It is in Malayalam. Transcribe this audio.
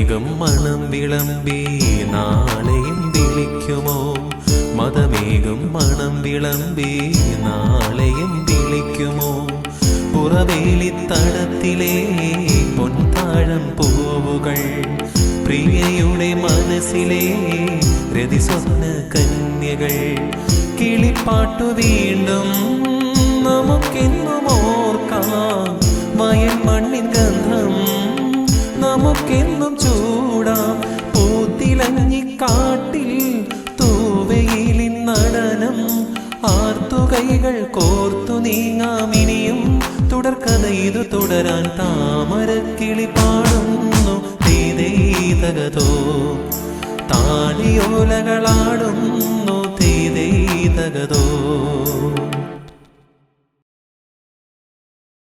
മതമേകം മണം വിളമ്പി നാളെയും വിളിക്കുമോ? മതമേകം മണം വിളമ്പി നാളെയും വിളിക്കുമോ? പുറവേലിത്തടത്തിലെ പൊൻതാഴം പൂവുകൾ പ്രിയയുടെ മനസ്സിലെ രതിസ്വപ്ന കന്യകൾ കിളിപ്പാട്ടു വീണ്ടും നമുക്കെന്നും ഓർക്കാം. വയൽ മണ്ണിൻ ഗന്ധം നമുക്കെന്നും ചൂടാം. പൂത്തിലഞ്ഞിക്കാട്ടിൽ തൂവയിലിൻ നടനം ആർത്തുകൈകൾ കോർത്തു നീങ്ങാമിനിയും തുടർക്കഥ ഇത് തുടരാൻ. താമരക്കിളി പാടുന്നു തേതേതകതോ, താളിയോലകളാടുന്നു തേതേതകതോ.